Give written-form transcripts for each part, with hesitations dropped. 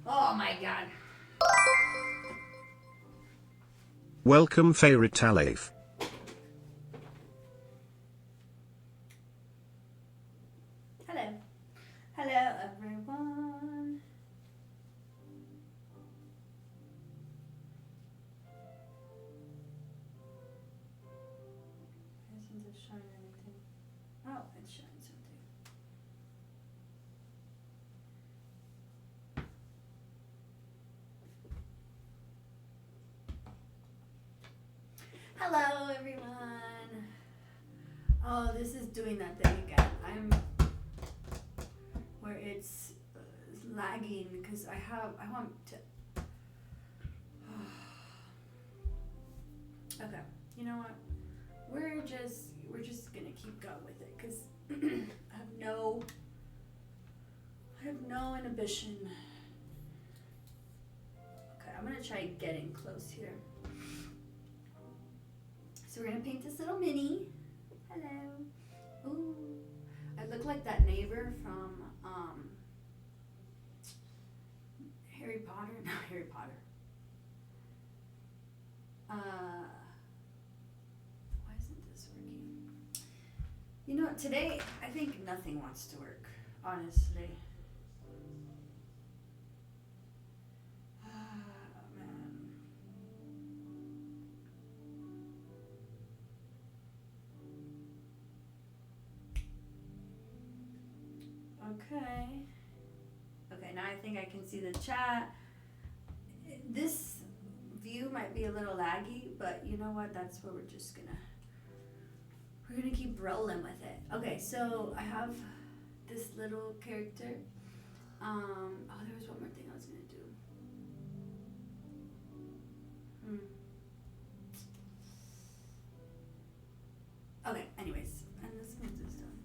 Oh my god. Welcome Favorite Talif. Hello. Hello everyone. Doesn't it shine anything? Oh, it shines something. Hello everyone. Oh, this is doing that thing again. Where it's lagging because I want to. Okay, you know what? We're just gonna keep going with it because I have no inhibition. Okay, I'm gonna try getting close here. So we're gonna paint this little mini. Hello. Ooh, I look like that neighbor from Harry Potter. No, Harry Potter. Why isn't this working? You know, today I think nothing wants to work. Honestly. Man. Okay. Okay, now I think I can see the chat. This view might be a little laggy, but you know what? That's where we're gonna keep rolling with it. Okay, so I have this little character. Oh, there was one more thing I was gonna do. Okay, anyways, and let's move this down.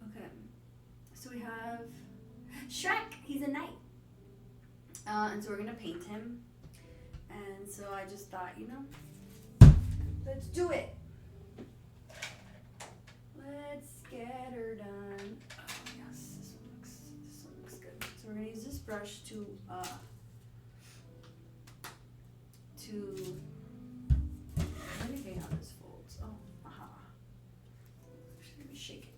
Okay, so we have Shrek. He's a knight, and so we're gonna paint him. And so I just thought, let's do it. Let's get her done. Oh yes, this one looks good. So we're gonna use this brush to let me see how this folds. Oh, aha. Let me shake it.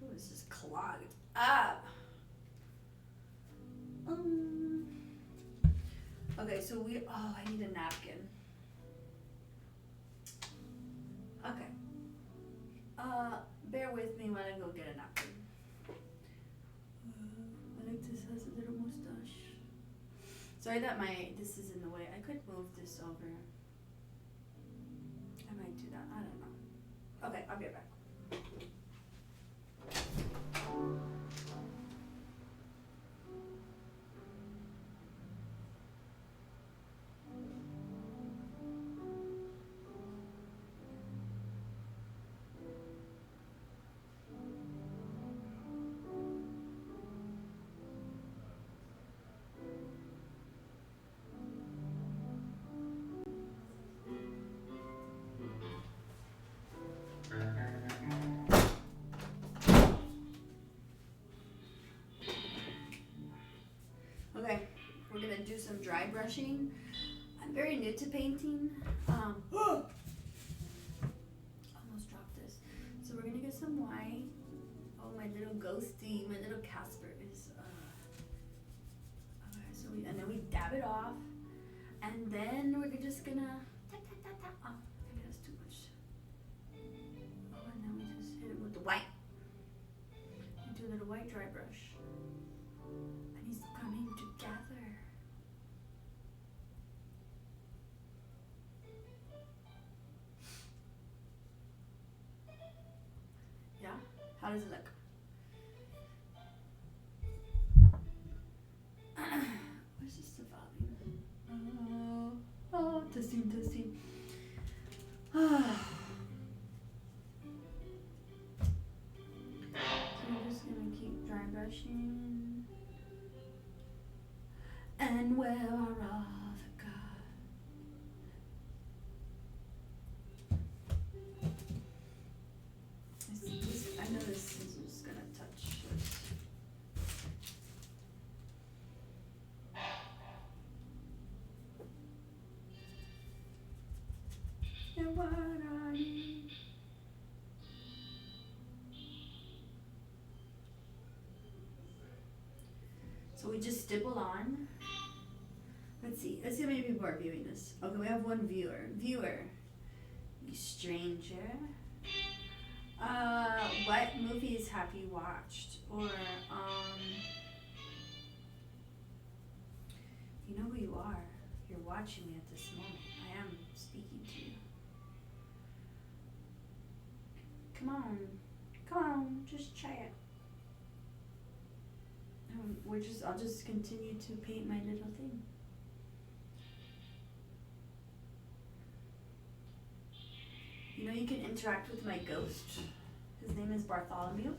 Oh, this is clogged up. Okay, so I need a napkin. Okay. Bear with me when I go get a napkin. I like this has a little mustache. Sorry that this is in the way. I could move this over. I might do that. I don't know. Okay, I'll be right back. Okay, we're gonna do some dry brushing. I'm very new to painting. Almost dropped this. So we're gonna get some white. Oh, my little ghosty, my little Casper is. Okay, so and then we dab it off, and then we're just gonna tap tap tap tap. Oh, maybe that's too much. Oh, and then we just hit it with the white. We do a little white dry brush. And he's coming together. Yeah? How does it look? Where's this the volume? Oh, testing. So I'm just gonna keep dry brushing. And And where are all the gods? I know this is gonna touch this. And what are you? So we just stipple on. Let's see how many people are viewing this. Okay, we have one viewer. You stranger. What movies have you watched? Or, you know who you are. You're watching me at this moment. I am speaking to you. Come on, just try it. I'll just continue to paint my little thing. You know, you can interact with my ghost. His name is Bartholomew.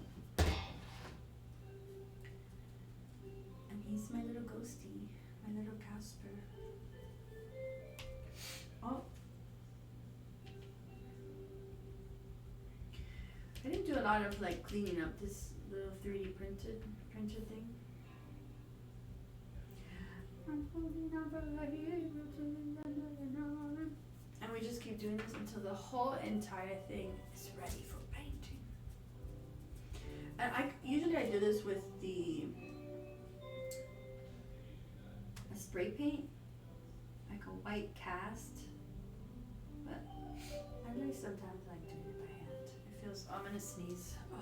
And he's my little ghosty, my little Casper. Oh. I didn't do a lot of like cleaning up this little 3D printer thing. And we just keep doing this until the whole entire thing is ready for painting. And usually I do this with a spray paint, like a white cast. But I really sometimes like doing it by hand. It feels, I'm gonna sneeze. Oh.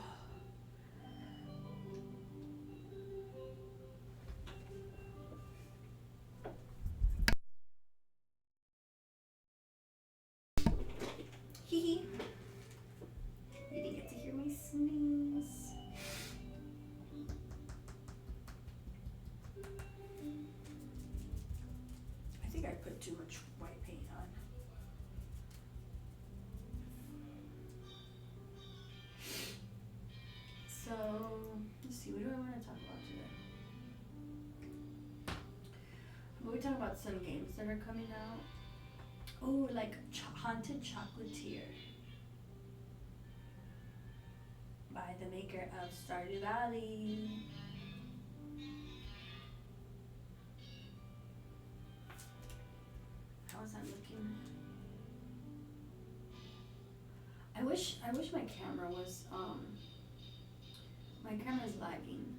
Hee. You didn't get to hear my sneeze. I think I put too much white paint on. So, let's see, what do I want to talk about today? We're talking about some games that are coming out. Oh, like Haunted Chocolatier by the maker of Stardew Valley. How is that looking? I wish my camera was my camera's lagging.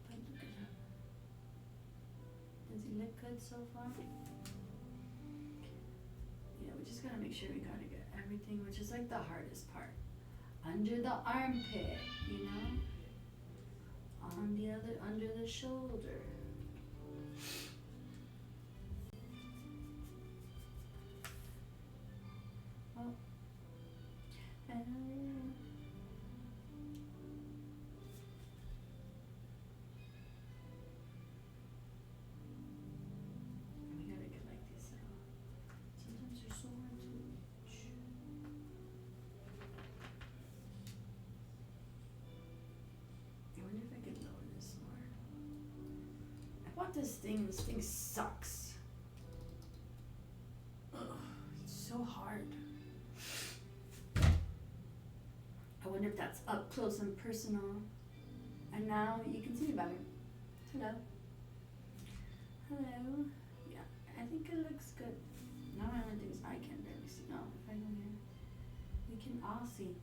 But look at that. Does it look good so far? Yeah, we just gotta make sure we gotta get everything, which is like the hardest part. Under the armpit, you know? Under the shoulder. Oh. We gotta get like this out. Sometimes they're so hard to reach. I wonder if I could lower this more. I bought this thing and this thing sucks. Ugh, it's so hard. I wonder if that's up close and personal. And now you can see me better. Hello. Hello. Yeah, I think it looks good. Now my only thing is I can barely see. No, if I go here, we can all see.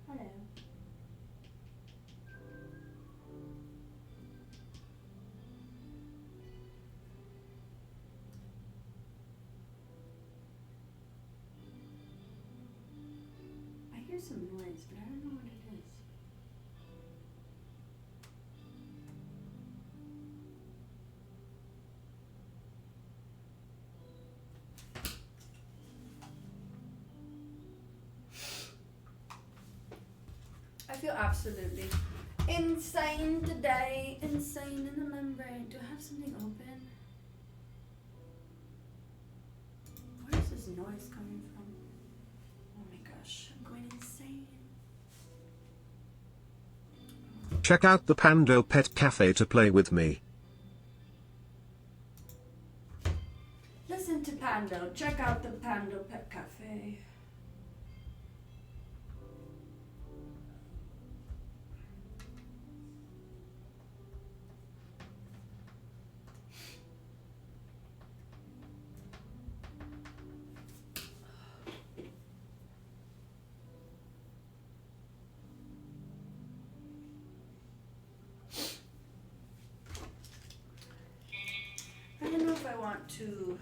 Hello. I hear some noise, but I don't know what it is. I feel absolutely insane today. Insane in the membrane. Do I have something open? Where is this noise coming from? Oh my gosh, I'm going insane. Check out the Pando Pet Cafe to play with me. Listen to Pando. Check out the Pando Pet Cafe. I don't know if I want to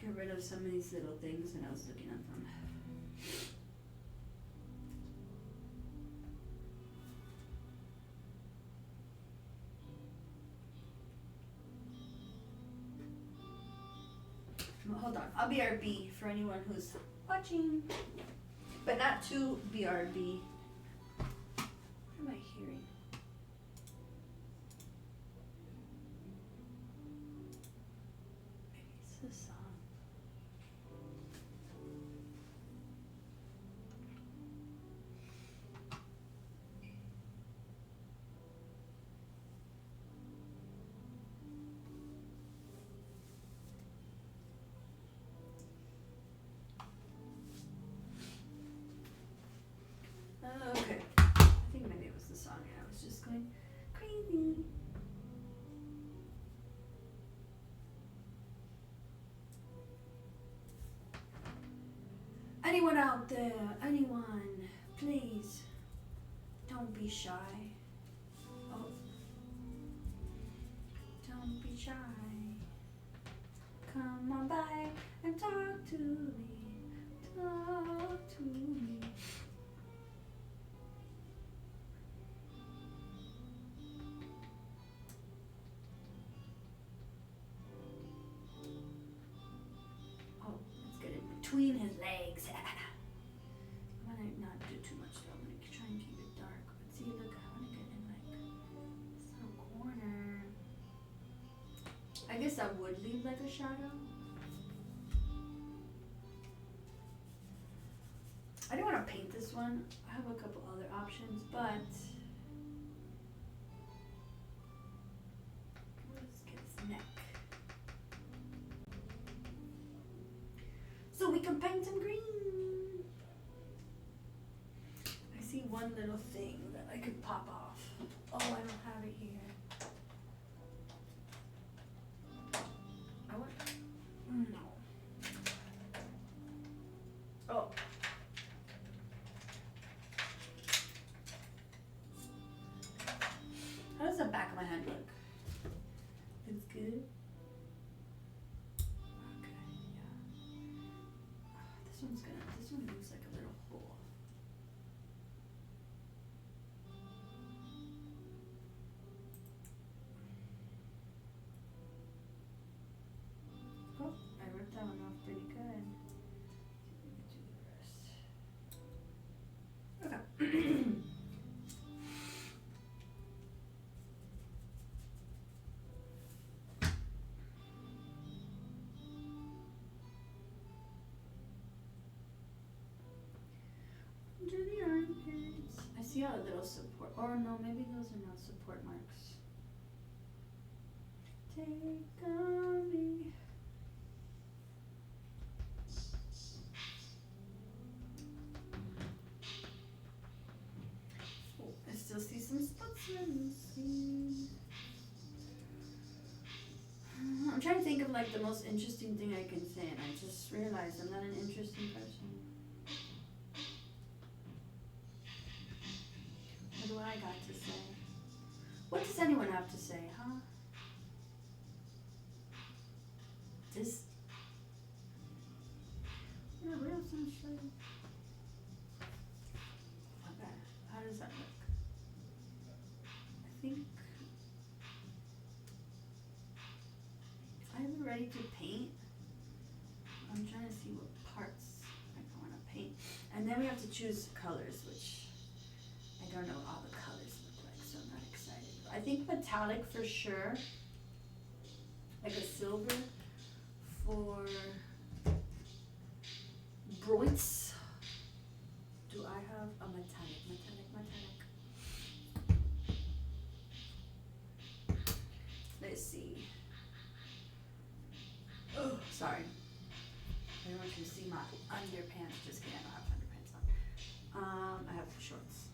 get rid of some of these little things, and I was looking at them. Well, hold on, I'll BRB for anyone who's watching, but not to BRB. What am I hearing? Maybe it's the song. Okay, I think maybe it was the song, and I was just going crazy. Anyone out there, anyone, please, don't be shy. Oh, don't be shy. Come on by and talk to me, talk to me. Oh, let's get in between his legs. I'm gonna not do too much though. I'm gonna try and keep it dark. But see, look, I wanna get in like this little corner. I guess I would leave like a shadow. I don't want to paint this one. I have a couple other options, but let's get his neck. So we can paint him green. I see one little thing that I could pop off. Oh, I don't have it here. I want. No. Oh. How does the back of my hand look? It's good. Okay, yeah. This one looks like a little hole. Oh, I ripped that one off pretty good. Do the rest. Okay. Do the armpits. I see a little support. Or no, maybe those are not support marks. Take on me. Oh, I still see some spots. Let me see. I'm trying to think of like the most interesting thing I can say, and I just realized I'm not an interesting person. What do I got to say? What does anyone have to say, huh? This. Yeah, real sunshine. Okay, how does that look? I think I'm ready to paint. I'm trying to see what parts I want to paint. And then we have to choose colors, which I don't know all the colors. think metallic for sure. Like a silver for bronze. Do I have a metallic? Let's see. Oh, sorry. I don't want you to see my underpants. Just kidding, I don't have underpants on. I have shorts.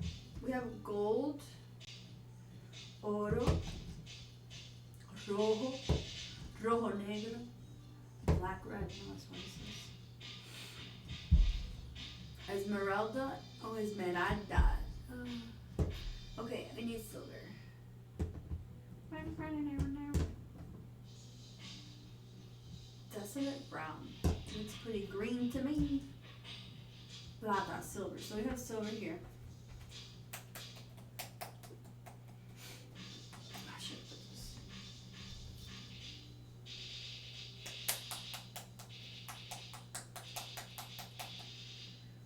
We have gold, oro, rojo negro, black red. No, that's what it says. Esmeralda. Oh, esmeralda. Okay, I need silver. Desolate brown. It's pretty green to me. But I've got silver. So we have silver here. I should put this.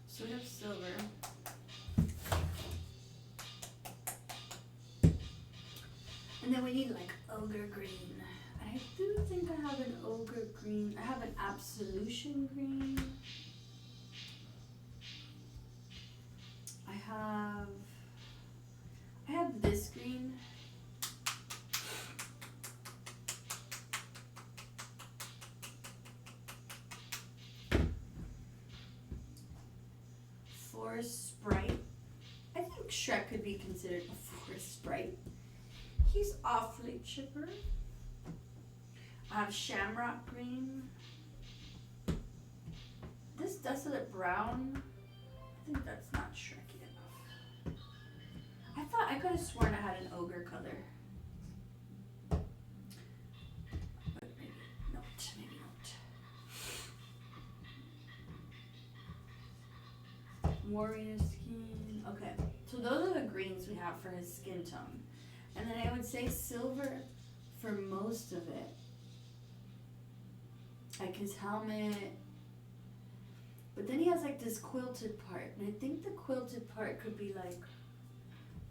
So we have silver. And then we need like ogre green. I do think I have an ogre green. I have an absolution green. I have this green. Forest Sprite. I think Shrek could be considered a forest sprite. He's awfully chipper. I have Shamrock Green. This Desolate Brown, I think that's not Shreky enough. I thought I could have sworn I had an ogre color. But maybe not, maybe not. Warrior Skin. Okay, so those are the greens we have for his skin tone. And then I would say silver for most of it. Like his helmet. But then he has like this quilted part. And I think the quilted part could be like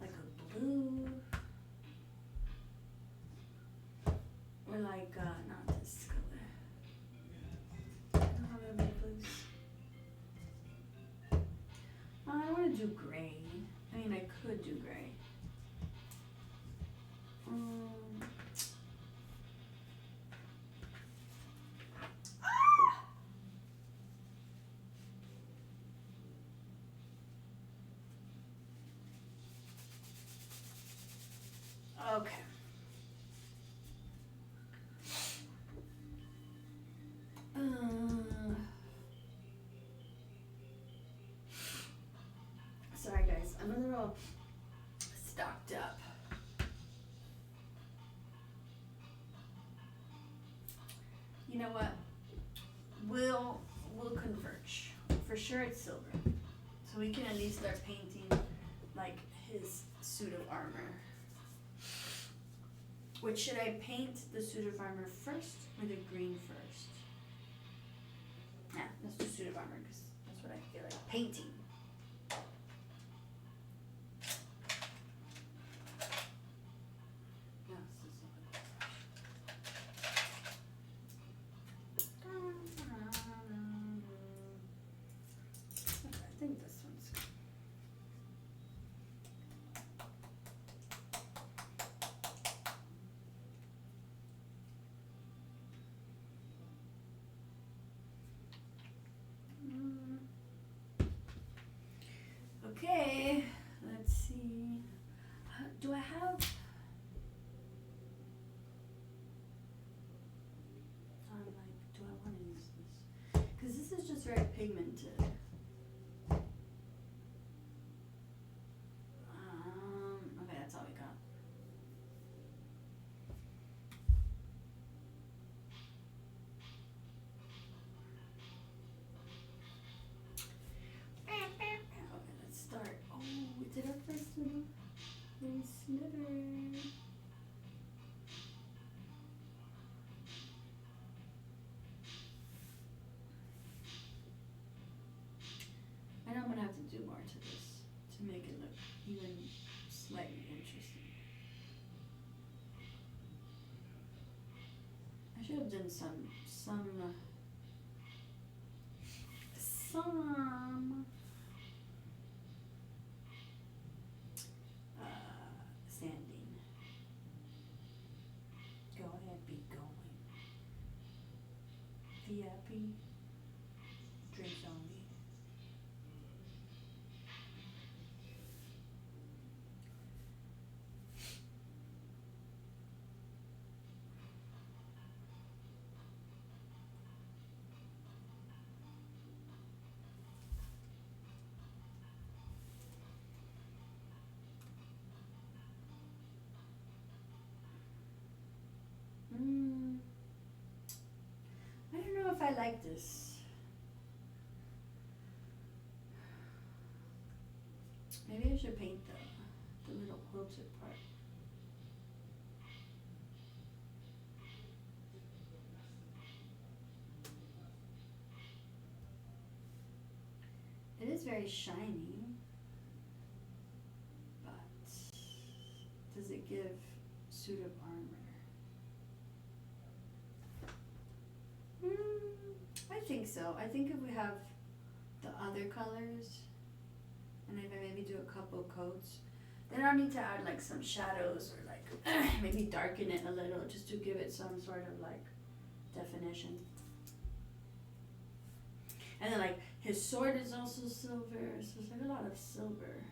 a blue. Or like, not this color. I don't have any blues. I don't want to do gray. I mean, I could do gray. Okay. Sorry guys, I'm a little stocked up. You know what? We'll converge. For sure it's silver. So we can at least start painting like his suit of armor. Which should I paint the suit of armor first or the green first? Yeah, let's do suit of armor because that's what I feel like painting. I think this one's good. Okay, let's see. Do I have? I'm like, do I want to use this? Because this is just very pigmented. Okay, that's all we got. Okay, let's start. Oh, we did our first little slither. I know I'm gonna have to do more to this to make it look even slightly interesting. I should have done some sanding. Go ahead, be going. VIP, drinks only. I don't know if I like this. Maybe I should paint the little quilted part. It is very shiny, but does it give suit of armor? I think so. I think if we have the other colors, and if I maybe do a couple coats, then I'll need to add like some shadows or like maybe darken it a little just to give it some sort of like definition. And then like his sword is also silver, so it's like a lot of silver.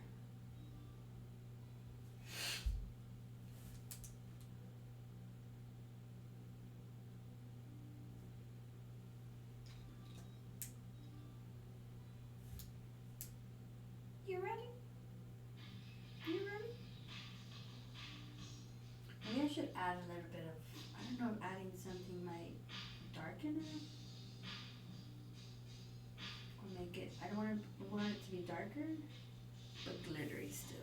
You ready? You ready? Maybe I should add a little bit of, I don't know if adding something might darken it. Or make it, I don't want it to be darker, but glittery still.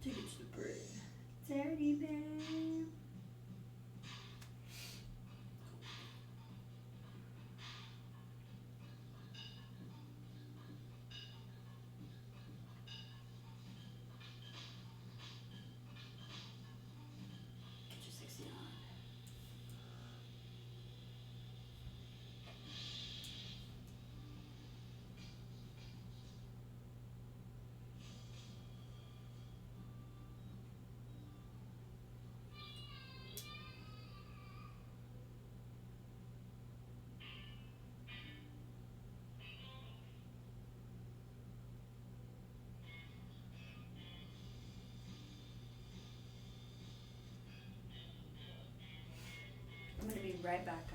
Take it to the bridge. Teddy bear. Get your 60 on. I'm gonna be right back, guys.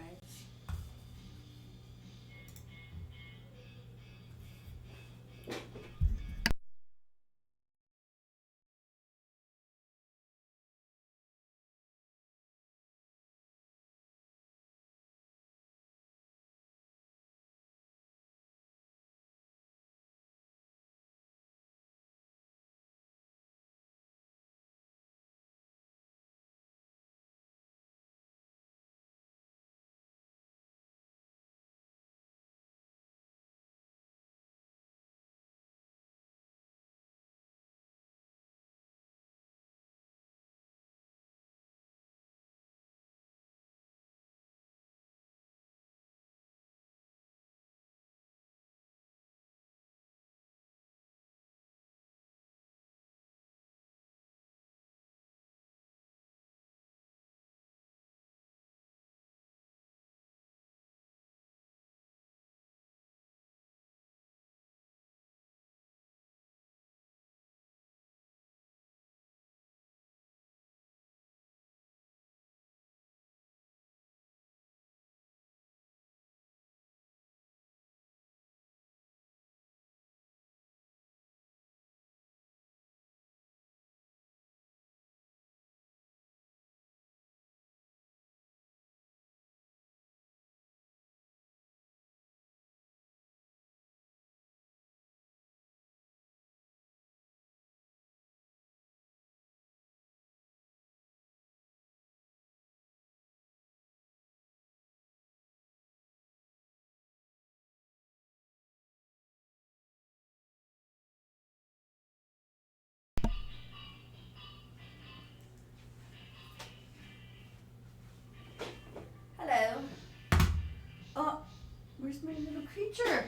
picture.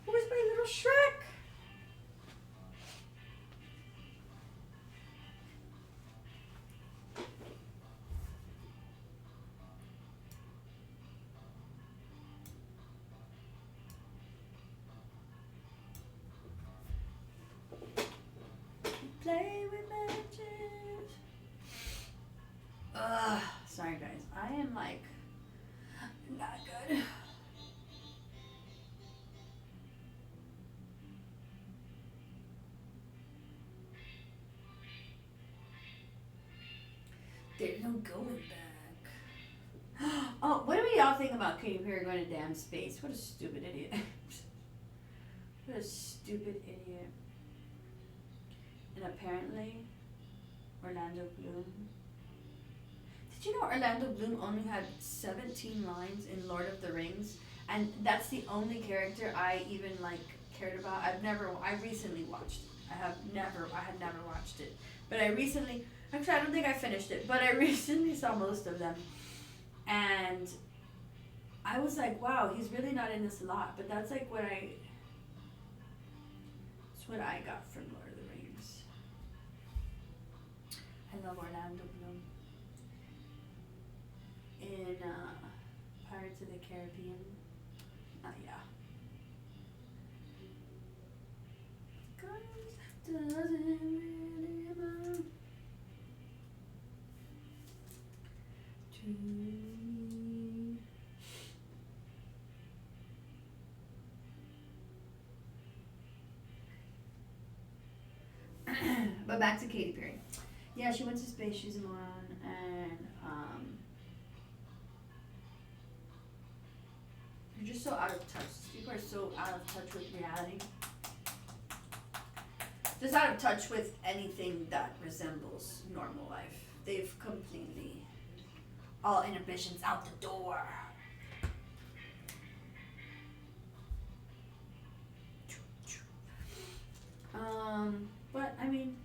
Where's my little Shrek? Play with matches. Sorry guys, I am like not good. There's no going back. Oh, what do y'all think about Katy Perry going to damn space? What a stupid idiot. What a stupid idiot. And apparently, Orlando Bloom. Did you know Orlando Bloom only had 17 lines in Lord of the Rings? And that's the only character I even like cared about. I recently watched it. I had never watched it. But I recently, actually I don't think I finished it, but I recently saw most of them. And I was like, wow, he's really not in this a lot. But that's like what I got from Lord of the Rings. I love Orlando Bloom. In Pirates of the Caribbean. Yeah. Doesn't really amount to me. But back to Katy Perry. Yeah, she went to space. She's a moron, and you're just so out of touch. People are so out of touch with reality. Just out of touch with anything that resembles normal life. They've completely, all inhibitions out the door. But I mean,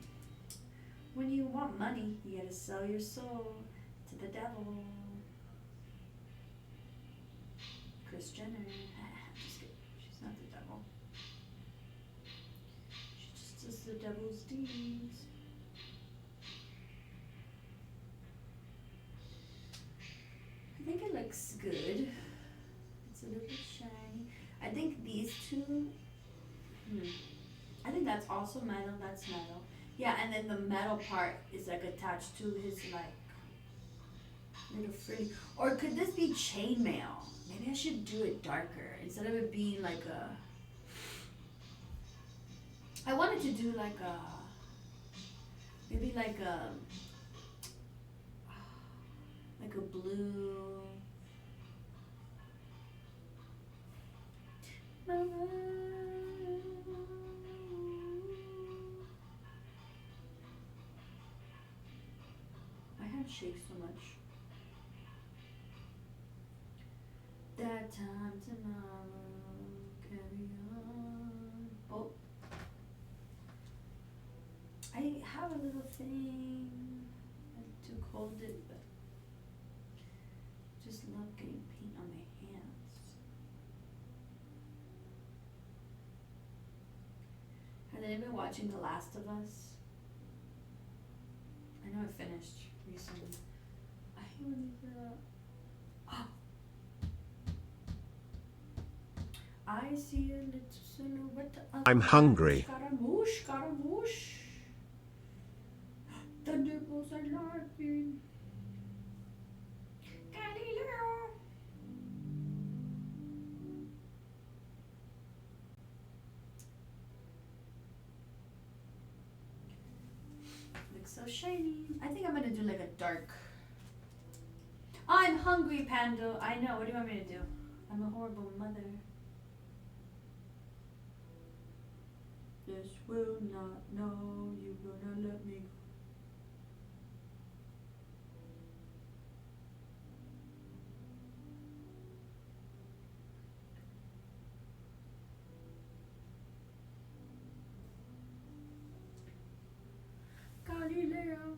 when you want money, you gotta sell your soul to the devil. Kris Jenner. Just kidding. She's not the devil. She just does the devil's deeds. I think it looks good. It's a little bit shiny. I think these two. I think that's also metal. That's metal. Yeah, and then the metal part is like attached to his like little frilly. Or could this be chainmail? Maybe I should do it darker instead of it being like a. I wanted to do like a. Maybe like a blue. My hand shakes so much. That time tomorrow, carry on. Oh, I have a little thing. I too cold it, but just love getting paint on my hands. Has anyone been watching The Last of Us? I know it finished recently. I hate when these I see a little silhouette of I'm hungry. Scaramouche, Scaramouche. Thunderbolts are laughing. Galileo. Looks so shiny. I think I'm gonna do like a dark. I'm hungry, Pando. I know. What do you want me to do? I'm a horrible mother. This will not know. You will not let me go. Galileo.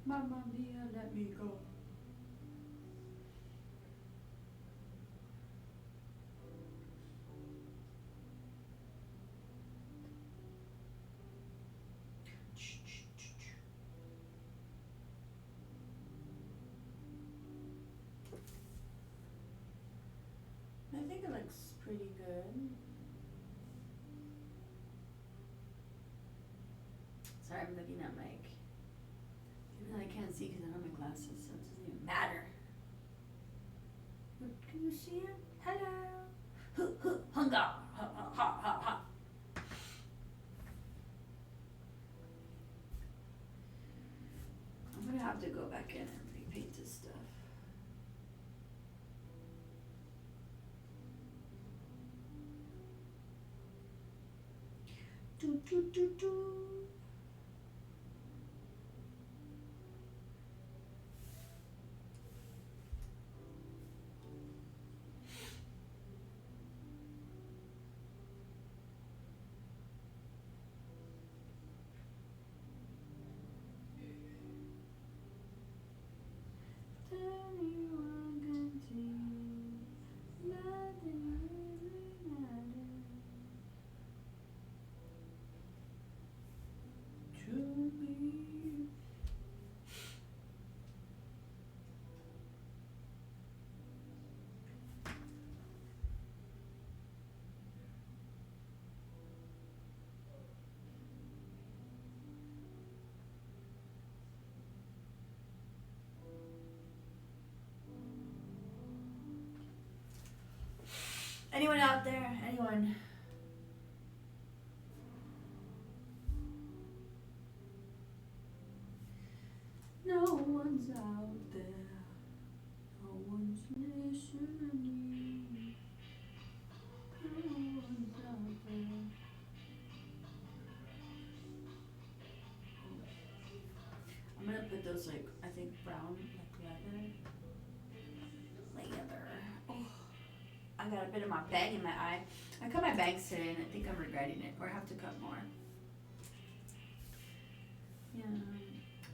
Mamma mia, let me go. I'm looking at mic. Even though I can't see because I don't have my glasses, so it doesn't even matter. Can you see it? Hello. Hunga. Ha ha ha ha ha. I'm gonna have to go back in and repaint this stuff. Do do do do. Anyone can see, nothing really matters to me. Anyone out there? Anyone? No one's out there. No one's listening. No one's out there. I'm gonna put those like I think brown like leather. Oh, I got a bit of my bang in my eye. I cut my bangs today and I think I'm regretting it, or I have to cut more. Yeah,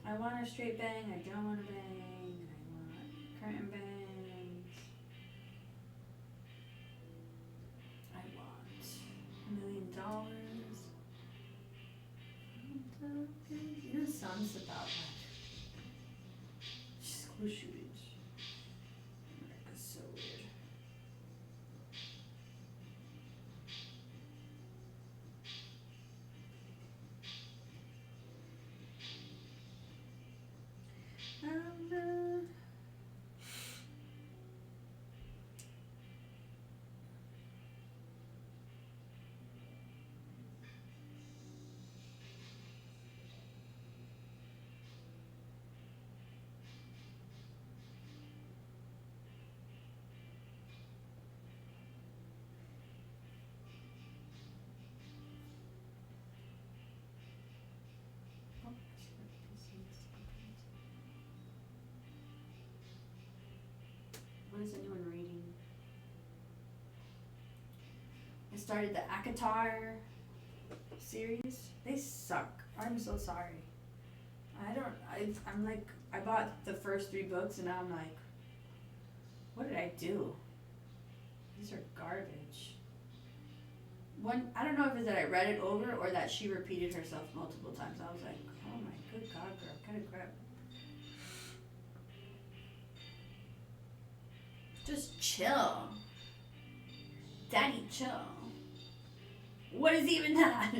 I want a straight bang. I don't want a bang. I want curtain bangs. I want $1 million. You know, songs about like school shootings. America's so weird. What is anyone reading? I started the Akatar series. They suck. I'm so sorry. I'm like, I bought the first 3 books and now I'm like, what did I do? These are garbage. One, I don't know if it's that I read it over or that she repeated herself multiple times. I was like, oh my good God, girl, what kind of crap. Just chill. Daddy, chill. What is even that?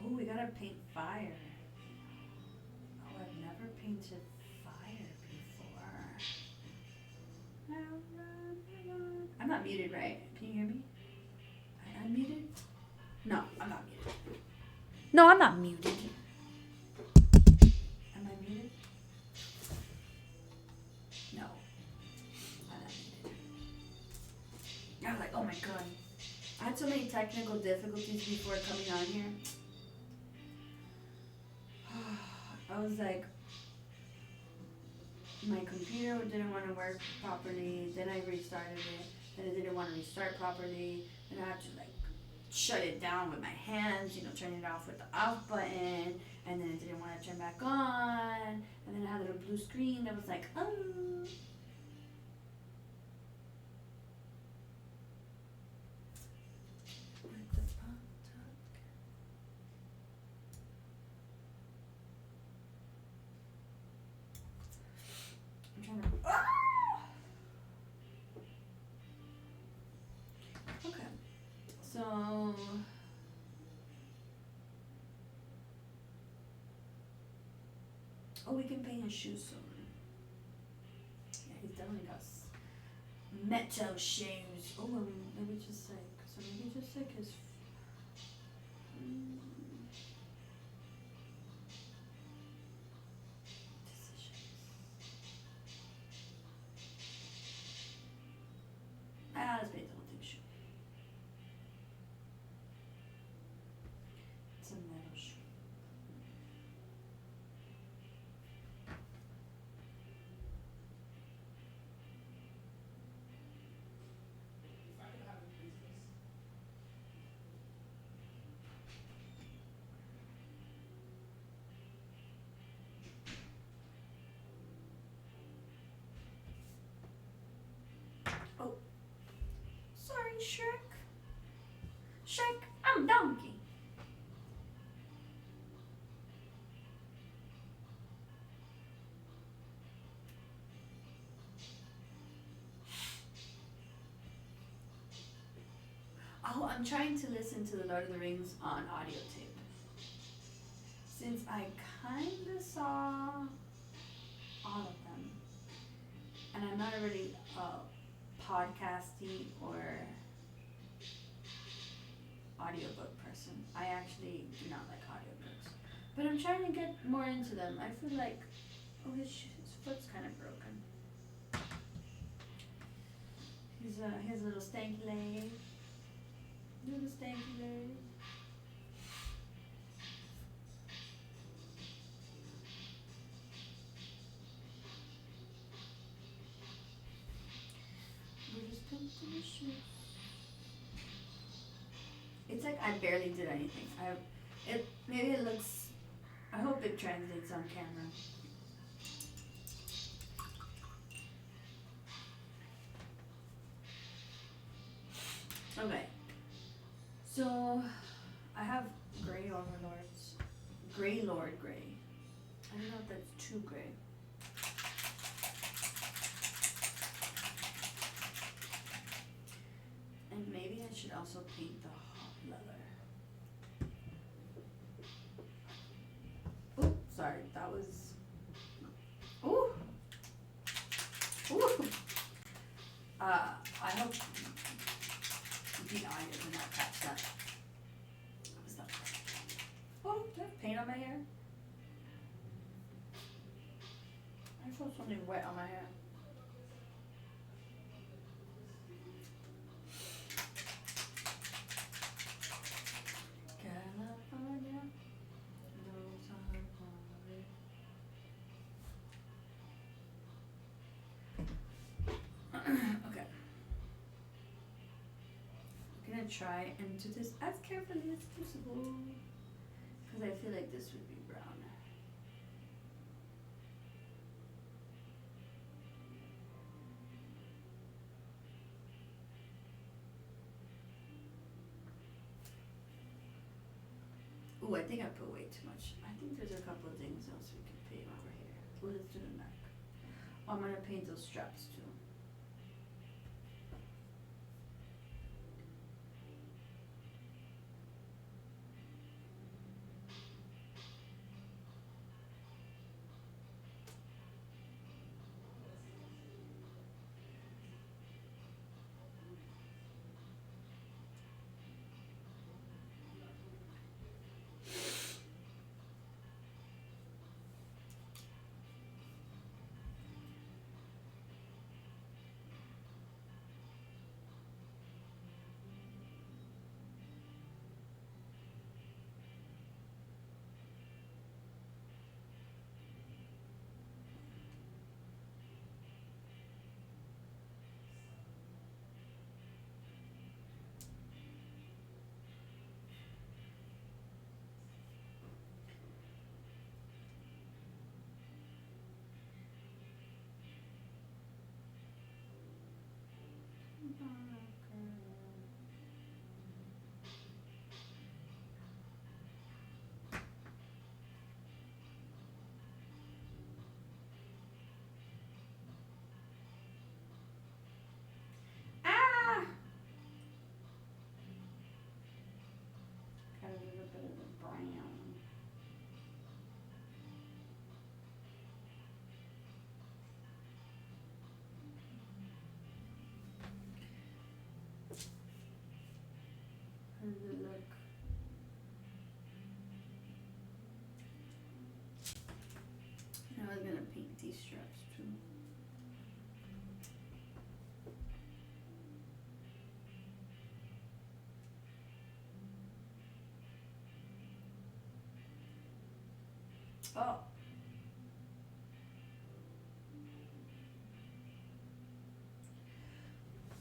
Oh, we gotta paint fire. Oh, I've never painted fire before. I'm not muted, right? Can you hear me? I unmuted? No, I'm not muted. No, I'm not muted. Am I muted? No. I'm not muted. I was like, oh my God. I had so many technical difficulties before coming on here. I was like, my computer didn't want to work properly, then I restarted it, then it didn't want to restart properly, then I had to like shut it down with my hands, you know, turn it off with the off button, and then it didn't want to turn back on, and then it had a little blue screen that was like, oh. Oh, we can paint his shoes soon. Yeah, he's definitely got metal shoes. Oh, maybe just like, so maybe just like his. Mm, decisions. Let's paint the whole thing shoe. It's a metal shoe. Oh, sorry, Shrek. Shrek, I'm donkey. Oh, I'm trying to listen to the Lord of the Rings on audio tape. Since I kinda saw all of them, and I'm not really a podcasty or audiobook person. I actually do not like audiobooks. But I'm trying to get more into them. I feel like, oh, his foot's kind of broken. His little stanky leg. Little stanky leg. We're just painting his shoes. It's like I barely did anything. Maybe it looks. I hope it translates on camera. Okay. So I have gray overlords. Gray Lord gray. I don't know if that's too gray. And maybe I should also paint the leather. Oh, sorry, that was. Ooh. Ooh. I hope the eye does not catch that. What's that? Oh, do I have paint on my hair? I feel something wet on my hair. California. Okay. I'm gonna try and do this as carefully as possible because I feel like this would be brown. Ooh, I think I put way too much. I think there's a couple of things else we can paint over here. Well, let's do the neck. Oh, I'm gonna paint those straps too. Oh.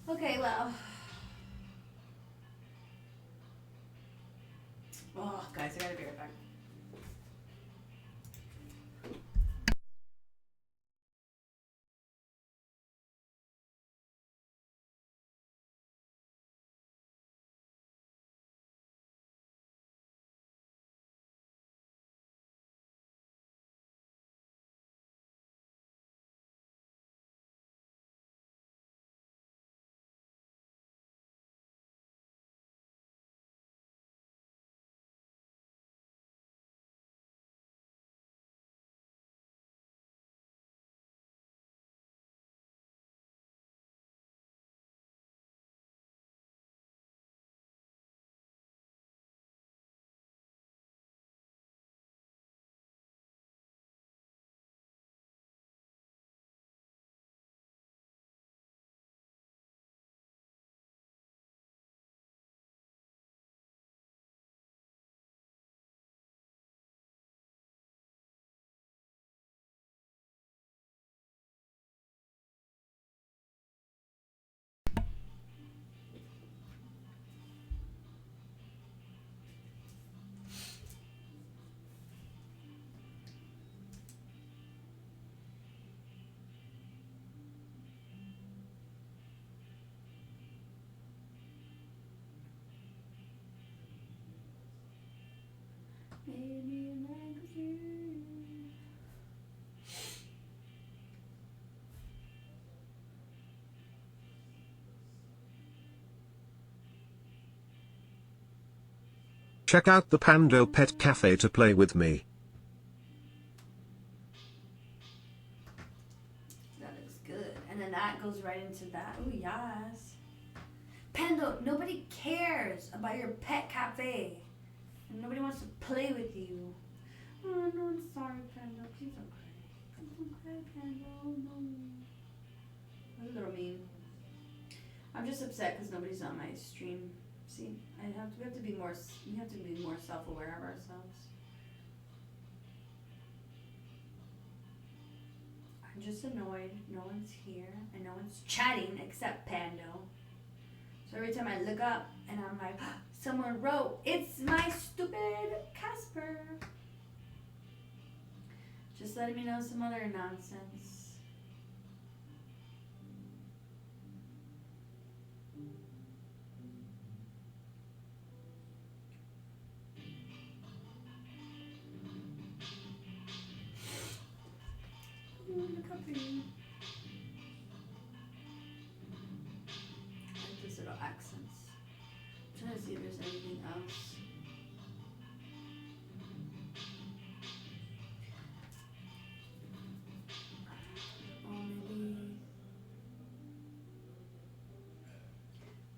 Okay, well. Oh, guys, I gotta be right back. Maybe a magazine. Check out the Pando Pet Cafe to play with me. That looks good. And then that goes right into that. Oh, yes. Pando, nobody cares about your pet cafe. And nobody wants to play with you. Oh, no, I'm sorry, Pando. Please don't cry. Please don't cry, Pando. No. That's a little mean. I'm just upset because nobody's on my stream. See, we have to be more self-aware of ourselves. I'm just annoyed. No one's here and no one's chatting except Pando. So every time I look up and I'm like, someone wrote, it's my stupid Casper. Just letting me know some other nonsense. Look up here. I like those little accents. I'm trying to see if there's anything else. Oh,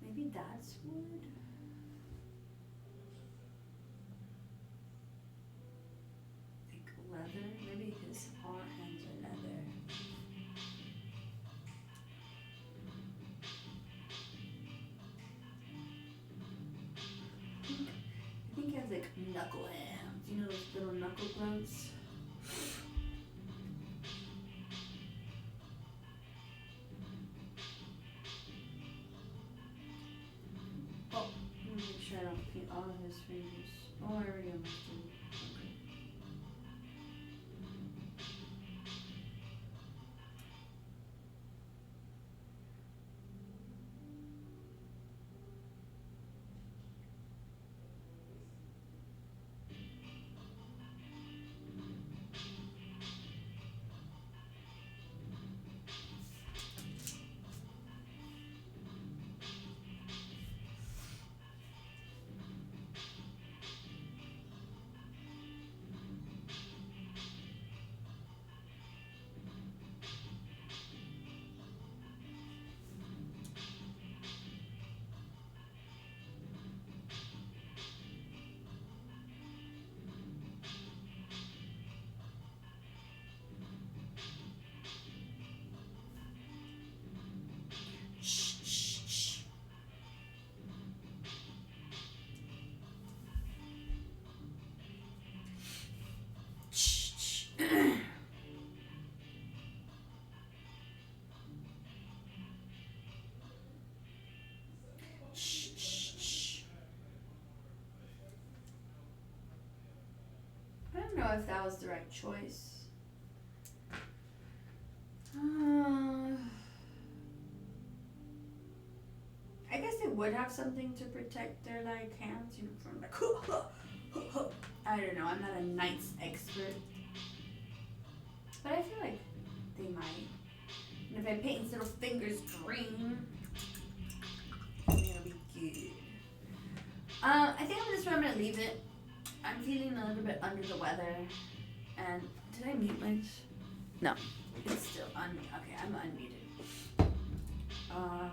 maybe that's wood. Like leather. Maybe his hands are leather. I think he has like knuckle hands. You know those little knuckle gloves? Oh, let me make sure I don't paint all of his fingers. Oh, I already almost did. Okay. if that was the right choice. I guess they would have something to protect their like hands, you know, from like I don't know, I'm not a knight's expert. But I feel like they might. And if I paint his little fingers green, it'll be good. I think I'm gonna leave it. I'm feeling a little bit under the weather. And did I mute my? No, it's still unmuted. Okay, I'm unmuted. Oh.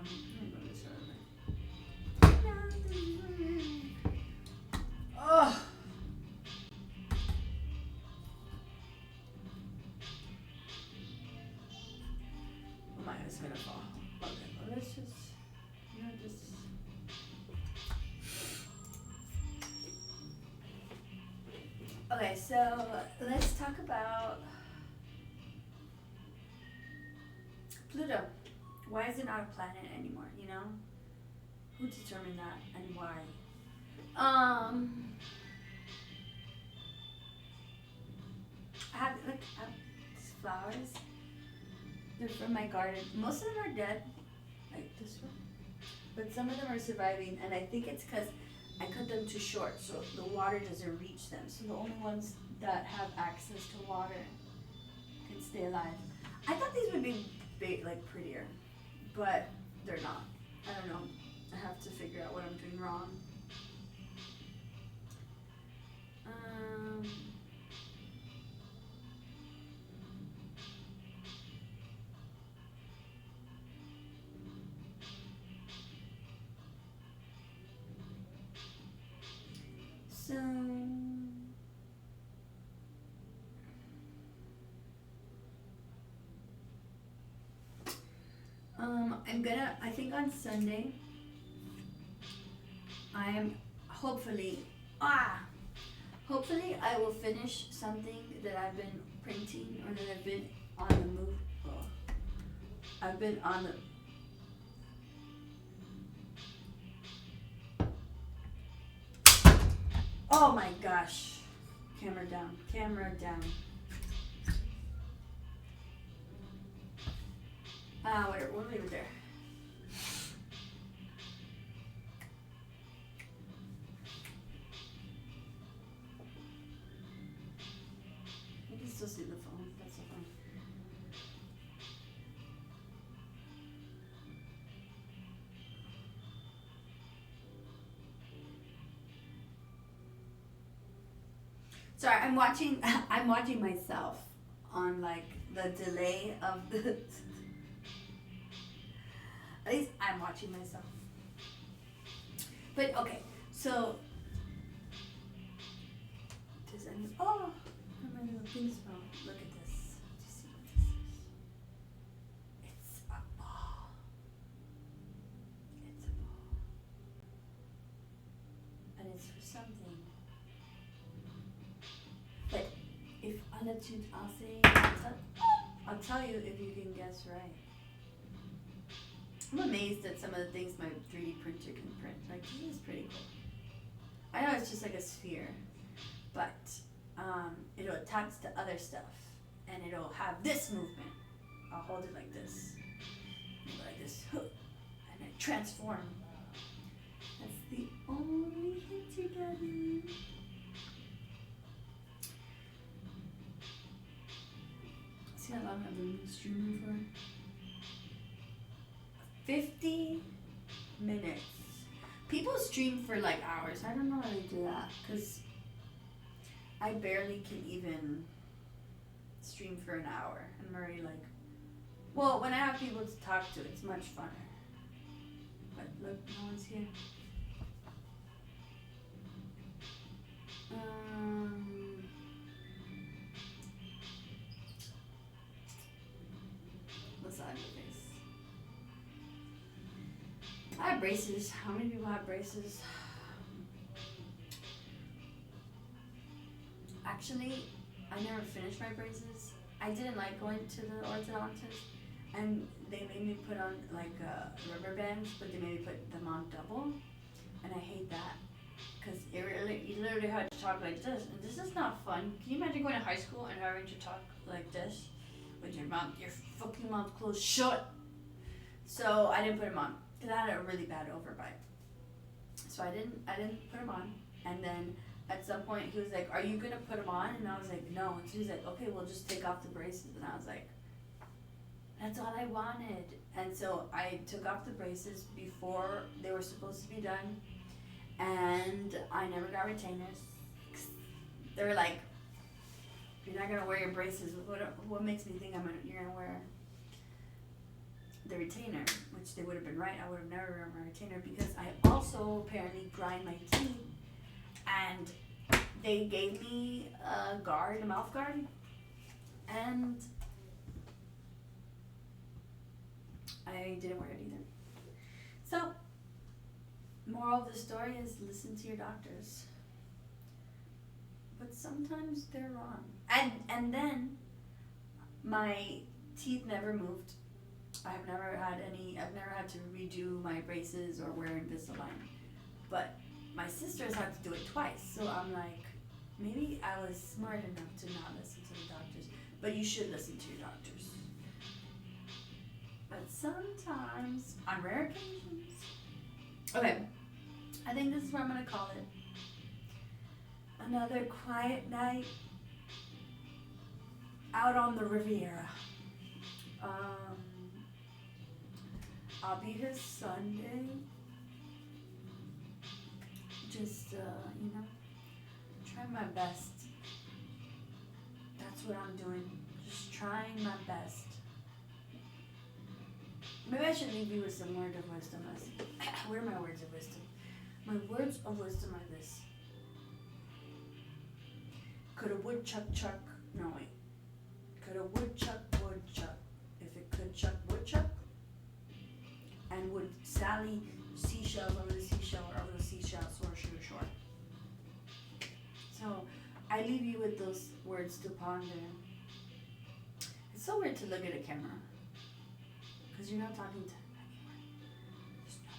Oh my God, it's gonna fall. Okay, well, let's just, Okay, so let's talk about Pluto. Why is it not a planet anymore, you know? Who determined that and why? I have these flowers. They're from my garden. Most of them are dead, like this one. But some of them are surviving, and I think it's because I cut them too short, so the water doesn't reach them. So the only ones that have access to water can stay alive. I thought these would be big, like prettier, but they're not. I don't know. I have to figure out what I'm doing wrong. So I think on Sunday, hopefully I will finish something that I've been printing or that I've been on the move. I've been on the. Oh my gosh. Camera down. Whatever, we'll leave it there. You can still see the phone. That's so fun. Sorry, I'm watching myself on like the delay of the. At least I'm watching myself. But okay, so does any my little things smell? Look at this. Do you see what this is? It's a ball. It's a ball. And it's for something. But if I'll tell you if you can guess right. I'm amazed at some of the things my 3D printer can print. Like, this is pretty cool. I know it's just like a sphere, but it'll attach to other stuff, and it'll have this movement. I'll hold it like this, like this, and it transform. That's the only hint you're getting. See how long I've been streaming for? 50 minutes. People stream for like hours. I don't know how they do that because I barely can even stream for an hour. I'm already like, well, when I have people to talk to, it's much funner. But look, no one's here. What's on your face? I have braces. How many people have braces? Actually, I never finished my braces. I didn't like going to the orthodontist, and they made me put on like rubber bands, but they made me put them on double, and I hate that. because you literally had to talk like this, and this is not fun. Can you imagine going to high school and having to talk like this with your fucking mouth closed shut? So I didn't put him on because I had a really bad overbite. So I didn't put him on, and then at some point he was like, "Are you gonna put him on?" And I was like, "No." And so he's like, "Okay, we'll just take off the braces." And I was like, "That's all I wanted." And so I took off the braces before they were supposed to be done, and I never got retainers. They were like, "You're not gonna wear your braces. What makes me think you're gonna wear the retainer?" Which they would have been right. I would have never worn my retainer because I also apparently grind my teeth, and they gave me a mouth guard, and I didn't wear it either. So, moral of the story is listen to your doctors. But sometimes they're wrong. And then my teeth never moved. I've never had to redo my braces or wear Invisalign. But my sisters had to do it twice. So I'm like, maybe I was smart enough to not listen to the doctors. But you should listen to your doctors. But sometimes, on rare occasions. Okay, I think this is what I'm going to call it. Another quiet night out on the Riviera. I'll be here Sunday. Just, try my best. That's what I'm doing. Just trying my best. Maybe I should leave you with some word of wisdom. What are my words of wisdom? My words of wisdom are this. Could a woodchuck chuck? No, wait. Could a woodchuck woodchuck if it could chuck woodchuck? And would Sally seashells over the seashell or over the seashell shore? So I leave you with those words to ponder. It's so weird to look at a camera because you're not talking to anyone. There's no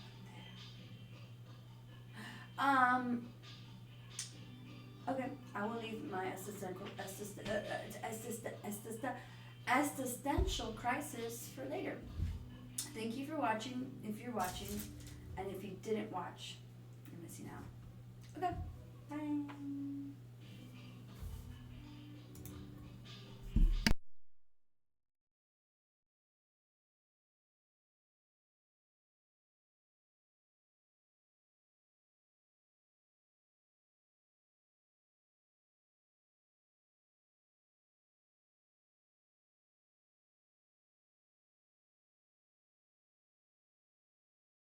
one there. Okay, I will leave my existential crisis for later. Thank you for watching, if you're watching, and if you didn't watch, you're missing out. Okay, bye.